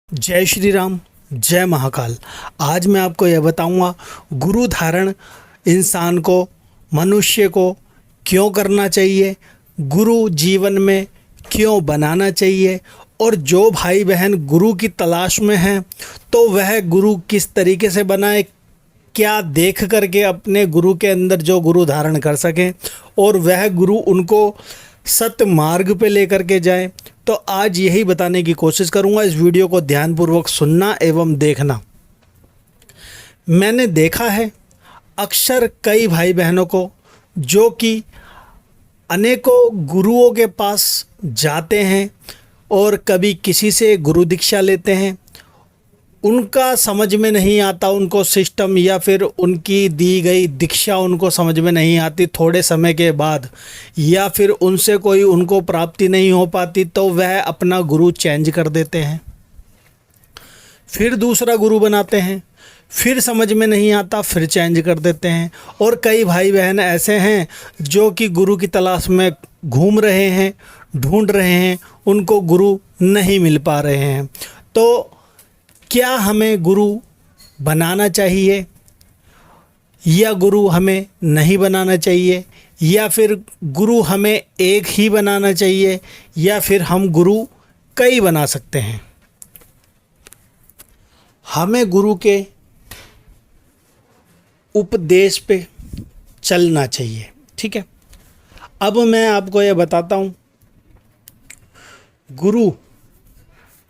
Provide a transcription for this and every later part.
जय श्री राम, जय महाकाल। आज मैं आपको यह बताऊंगा गुरु धारण इंसान को, मनुष्य को क्यों करना चाहिए, गुरु जीवन में क्यों बनाना चाहिए, और जो भाई बहन गुरु की तलाश में हैं तो वह गुरु किस तरीके से बनाए, क्या देख करके अपने गुरु के अंदर जो गुरु धारण कर सकें और वह गुरु उनको सत्य मार्ग पे लेकर के जाए। तो आज यही बताने की कोशिश करूंगा। इस वीडियो को ध्यानपूर्वक सुनना एवं देखना। मैंने देखा है अक्सर कई भाई बहनों को जो कि अनेकों गुरुओं के पास जाते हैं और कभी किसी से गुरु दीक्षा लेते हैं, उनका समझ में नहीं आता, उनको सिस्टम या फिर उनकी दी गई दीक्षा उनको समझ में नहीं आती थोड़े समय के बाद, या फिर उनसे कोई उनको प्राप्ति नहीं हो पाती तो वह अपना गुरु चेंज कर देते हैं, फिर दूसरा गुरु बनाते हैं, फिर समझ में नहीं आता फिर चेंज कर देते हैं। और कई भाई बहन ऐसे हैं जो कि गुरु की तलाश में घूम रहे हैं, ढूंढ रहे हैं, उनको गुरु नहीं मिल पा रहे हैं। तो क्या हमें गुरु बनाना चाहिए या गुरु हमें नहीं बनाना चाहिए, या फिर गुरु हमें एक ही बनाना चाहिए, या फिर हम गुरु कई बना सकते हैं? हमें गुरु के उपदेश पे चलना चाहिए, ठीक है। अब मैं आपको यह बताता हूँ, गुरु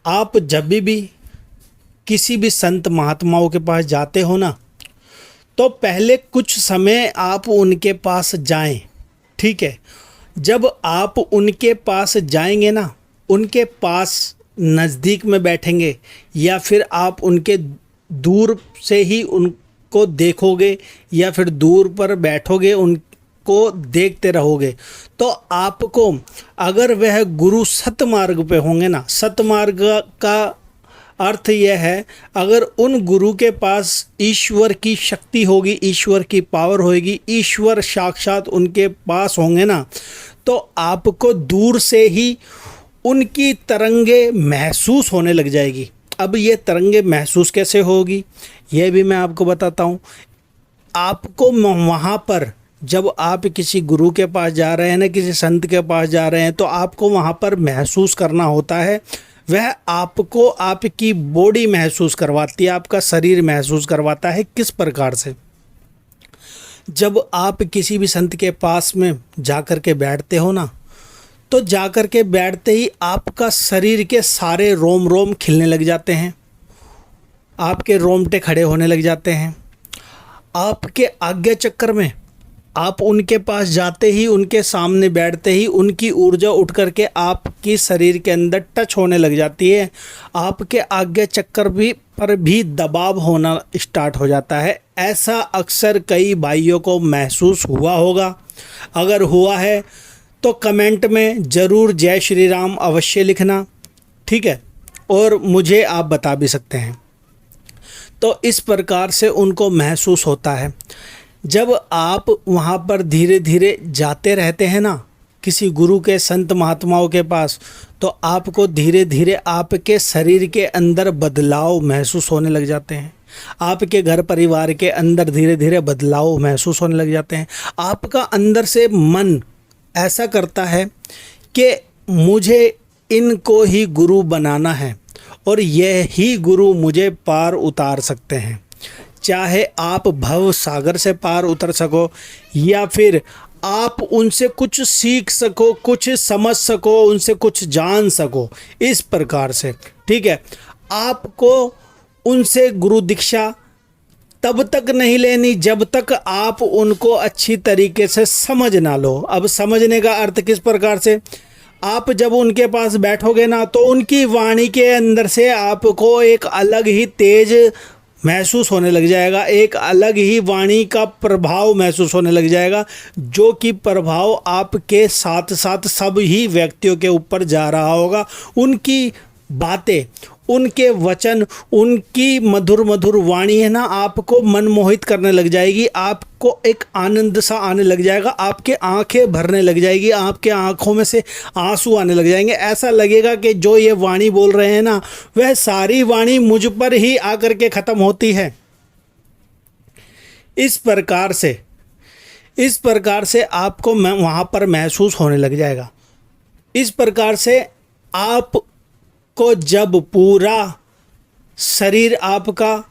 आप जब भी किसी भी संत महात्माओं के पास जाते हो ना, तो पहले कुछ समय आप उनके पास जाएं, ठीक है। जब आप उनके पास जाएंगे ना, उनके पास नज़दीक में बैठेंगे या फिर आप उनके दूर से ही उनको देखोगे या फिर दूर पर बैठोगे, उनको देखते रहोगे, तो आपको अगर वह गुरु सतमार्ग पे होंगे ना, सतमार्ग का अर्थ यह है अगर उन गुरु के पास ईश्वर की शक्ति होगी, ईश्वर की पावर होगी, ईश्वर साक्षात उनके पास होंगे ना, तो आपको दूर से ही उनकी तरंगे महसूस होने लग जाएगी। अब ये तरंगे महसूस कैसे होगी यह भी मैं आपको बताता हूँ। आपको वहाँ पर जब आप किसी गुरु के पास जा रहे हैं ना, किसी संत के पास जा रहे हैं, तो आपको वहाँ पर महसूस करना होता है। वह आपको आपकी बॉडी महसूस करवाती है, आपका शरीर महसूस करवाता है। किस प्रकार से? जब आप किसी भी संत के पास में जाकर के बैठते हो ना, तो जाकर के बैठते ही आपका शरीर के सारे रोम रोम खिलने लग जाते हैं, आपके रोमटे खड़े होने लग जाते हैं। आपके आज्ञा चक्र में आप उनके पास जाते ही, उनके सामने बैठते ही उनकी ऊर्जा उठ करके आपकी शरीर के अंदर टच होने लग जाती है। आपके आज्ञा चक्र पर भी दबाव होना स्टार्ट हो जाता है। ऐसा अक्सर कई भाइयों को महसूस हुआ होगा। अगर हुआ है तो कमेंट में ज़रूर जय श्री राम अवश्य लिखना, ठीक है। और मुझे आप बता भी सकते हैं। तो इस प्रकार से उनको महसूस होता है। जब आप वहाँ पर धीरे धीरे जाते रहते हैं ना किसी गुरु के, संत महात्माओं के पास, तो आपको धीरे धीरे आपके शरीर के अंदर बदलाव महसूस होने लग जाते हैं। आपके घर परिवार के अंदर धीरे धीरे बदलाव महसूस होने लग जाते हैं। आपका अंदर से मन ऐसा करता है कि मुझे इनको ही गुरु बनाना है और यही गुरु मुझे पार उतार सकते हैं। चाहे आप भव सागर से पार उतर सको या फिर आप उनसे कुछ सीख सको, कुछ समझ सको, उनसे कुछ जान सको, इस प्रकार से, ठीक है। आपको उनसे गुरु दीक्षा तब तक नहीं लेनी जब तक आप उनको अच्छी तरीके से समझ ना लो। अब समझने का अर्थ किस प्रकार से? आप जब उनके पास बैठोगे ना, तो उनकी वाणी के अंदर से आपको एक अलग ही तेज महसूस होने लग जाएगा, एक अलग ही वाणी का प्रभाव महसूस होने लग जाएगा, जो कि प्रभाव आपके साथ साथ सब ही व्यक्तियों के ऊपर जा रहा होगा। उनकी बातें, उनके वचन, उनकी मधुर मधुर वाणी है ना, आपको मनमोहित करने लग जाएगी। आपको एक आनंद सा आने लग जाएगा, आपके आंखें भरने लग जाएगी, आपके आंखों में से आंसू आने लग जाएंगे। ऐसा लगेगा कि जो ये वाणी बोल रहे हैं ना, वह सारी वाणी मुझ पर ही आकर के ख़त्म होती है। इस प्रकार से आपको वहाँ पर महसूस होने लग जाएगा। इस प्रकार से आपको जब पूरा शरीर आपका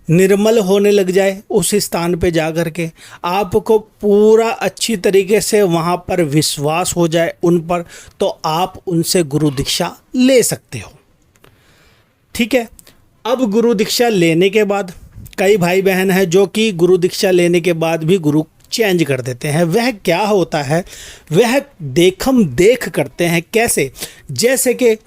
निर्मल होने लग जाए, उस स्थान पे जा कर के आपको पूरा अच्छी तरीके से वहाँ पर विश्वास हो जाए उन पर, तो आप उनसे गुरु दीक्षा ले सकते हो। ठीक है। अब गुरु दीक्षा लेने के बाद कई भाई बहन हैं जो कि गुरु दीक्षा लेने के बाद भी गुरु चेंज कर देते हैं। वह क्या होता है, वह देखम देख करते हैं। कैसे? जैसे कि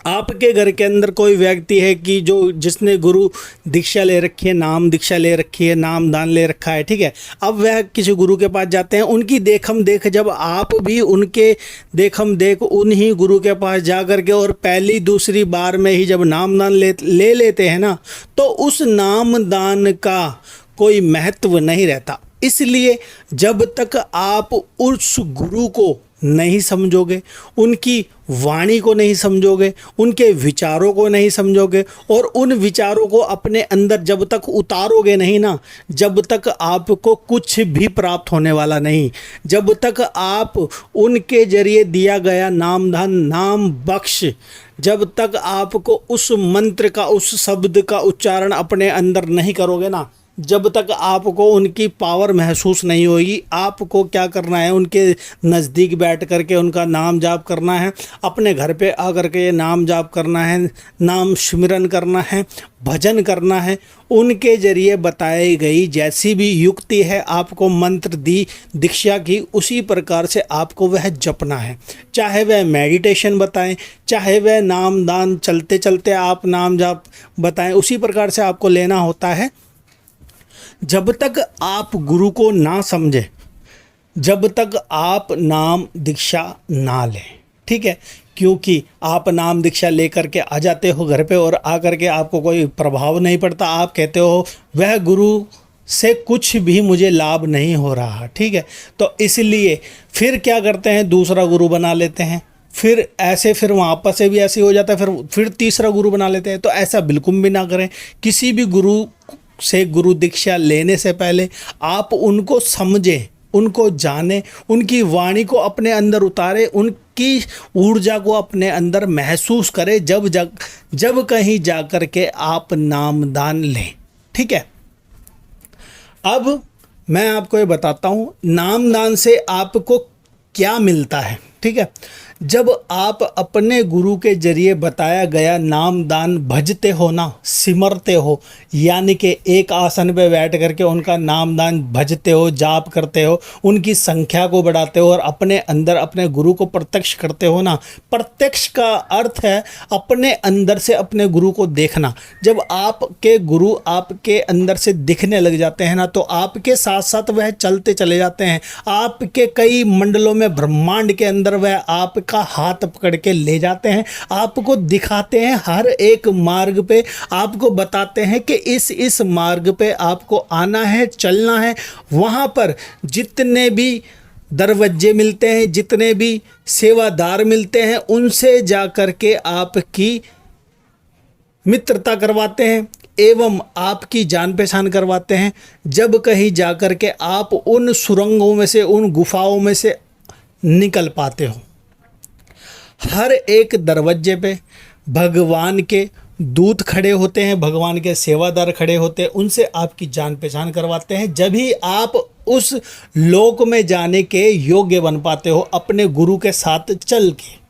आपके घर के अंदर कोई व्यक्ति है कि जिसने गुरु दीक्षा ले रखी है, नाम दीक्षा ले रखी है, नाम दान ले रखा है। ठीक है। अब वह किसी गुरु के पास जाते हैं, उनकी देखम देख जब आप भी उनके देखम देख उन्हीं गुरु के पास जा कर के और पहली दूसरी बार में ही जब नाम दान ले लेते हैं ना, तो उस नाम दान का कोई महत्व नहीं रहता। इसलिए जब तक आप उस गुरु को नहीं समझोगे, उनकी वाणी को नहीं समझोगे, उनके विचारों को नहीं समझोगे और उन विचारों को अपने अंदर जब तक उतारोगे नहीं ना, जब तक आपको कुछ भी प्राप्त होने वाला नहीं। जब तक आप उनके जरिए दिया गया नाम धन नाम बख्श, जब तक आपको उस मंत्र का, उस शब्द का उच्चारण अपने अंदर नहीं करोगे ना, जब तक आपको उनकी पावर महसूस नहीं होगी। आपको क्या करना है, उनके नज़दीक बैठ करके उनका नाम जाप करना है, अपने घर पे आकर के नाम जाप करना है, नाम स्मरण करना है, भजन करना है। उनके जरिए बताई गई जैसी भी युक्ति है, आपको मंत्र दी दीक्षा की, उसी प्रकार से आपको वह जपना है। चाहे वह मेडिटेशन बताएं, चाहे वह नाम दान चलते चलते आप नाम जाप बताएं, उसी प्रकार से आपको लेना होता है। जब तक आप गुरु को ना समझें, जब तक आप नाम दीक्षा ना लें। ठीक है। क्योंकि आप नाम दीक्षा लेकर के आ जाते हो घर पे और आकर के आपको कोई प्रभाव नहीं पड़ता। आप कहते हो वह गुरु से कुछ भी मुझे लाभ नहीं हो रहा। ठीक है। तो इसलिए फिर क्या करते हैं, दूसरा गुरु बना लेते हैं। फिर वहाँ पर से भी ऐसे हो जाता है, फिर तीसरा गुरु बना लेते हैं। तो ऐसा बिल्कुल भी ना करें। किसी भी गुरु से गुरु दीक्षा लेने से पहले आप उनको समझें, उनको जानें, उनकी वाणी को अपने अंदर उतारें, उनकी ऊर्जा को अपने अंदर महसूस करें, जब कहीं जा कर के आप नाम दान लें। ठीक है। अब मैं आपको ये बताता हूँ नाम दान से आपको क्या मिलता है। ठीक है। जब आप अपने गुरु के जरिए बताया गया नाम दान भजते हो ना, सिमरते हो, यानी कि एक आसन पे बैठ करके उनका नाम दान भजते हो, जाप करते हो, उनकी संख्या को बढ़ाते हो और अपने अंदर अपने गुरु को प्रत्यक्ष करते हो ना। प्रत्यक्ष का अर्थ है अपने अंदर से अपने गुरु को देखना। जब आपके गुरु आपके अंदर से दिखने लग जाते हैं ना, तो आपके साथ साथ वह चलते चले जाते हैं। आपके कई मंडलों में, ब्रह्मांड के अंदर वह आपका हाथ पकड़ के ले जाते हैं, आपको दिखाते हैं हर एक मार्ग पे, आपको बताते हैं कि इस मार्ग पे आपको आना है, चलना है। वहाँ पर जितने भी दरवाजे मिलते हैं, जितने भी सेवादार मिलते हैं, उनसे जा कर के आपकी मित्रता करवाते हैं एवं आपकी जान पहचान करवाते हैं। जब कहीं जा कर के आप उन सुरंगों में से, उन गुफाओं में से निकल पाते हो, हर एक दरवाजे पे भगवान के दूत खड़े होते हैं, भगवान के सेवादार खड़े होते हैं, उनसे आपकी जान पहचान करवाते हैं। जब ही आप उस लोक में जाने के योग्य बन पाते हो अपने गुरु के साथ चल के।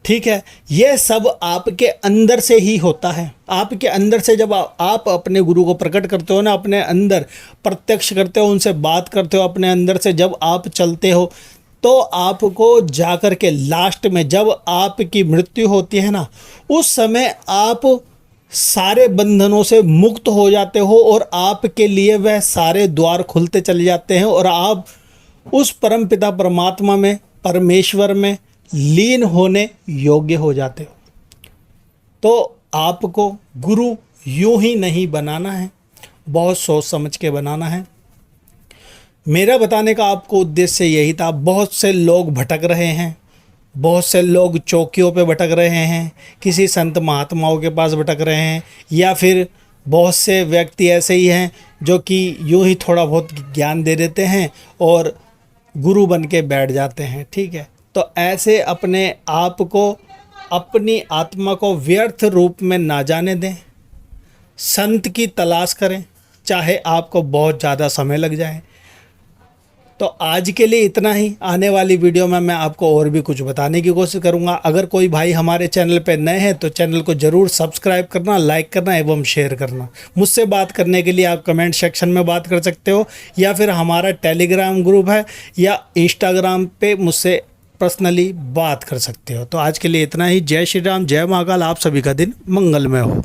ठीक है। यह सब आपके अंदर से ही होता है। आपके अंदर से जब आप अपने गुरु को प्रकट करते हो ना, अपने अंदर प्रत्यक्ष करते हो, उनसे बात करते हो, अपने अंदर से जब आप चलते हो, तो आपको जाकर के लास्ट में जब आपकी मृत्यु होती है ना, उस समय आप सारे बंधनों से मुक्त हो जाते हो और आपके लिए वह सारे द्वार खुलते चले जाते हैं और आप उस परमपिता परमात्मा में, परमेश्वर में लीन होने योग्य हो जाते हो। तो आपको गुरु यूं ही नहीं बनाना है, बहुत सोच समझ के बनाना है। मेरा बताने का आपको उद्देश्य यही था। बहुत से लोग भटक रहे हैं, बहुत से लोग चौकियों पे भटक रहे हैं, किसी संत महात्माओं के पास भटक रहे हैं, या फिर बहुत से व्यक्ति ऐसे ही हैं जो कि यूं ही थोड़ा बहुत ज्ञान दे देते हैं और गुरु बन के बैठ जाते हैं। ठीक है, तो ऐसे अपने आप को, अपनी आत्मा को व्यर्थ रूप में ना जाने दें। संत की तलाश करें, चाहे आपको बहुत ज़्यादा समय लग जाए। तो आज के लिए इतना ही। आने वाली वीडियो में मैं आपको और भी कुछ बताने की कोशिश करूंगा। अगर कोई भाई हमारे चैनल पर नए हैं तो चैनल को ज़रूर सब्सक्राइब करना, लाइक करना एवं शेयर करना। मुझसे बात करने के लिए आप कमेंट सेक्शन में बात कर सकते हो, या फिर हमारा टेलीग्राम ग्रुप है, या इंस्टाग्राम पे मुझसे पर्सनली बात कर सकते हो। तो आज के लिए इतना ही। जय श्री राम, जय महाकाल। आप सभी का दिन मंगलमय हो।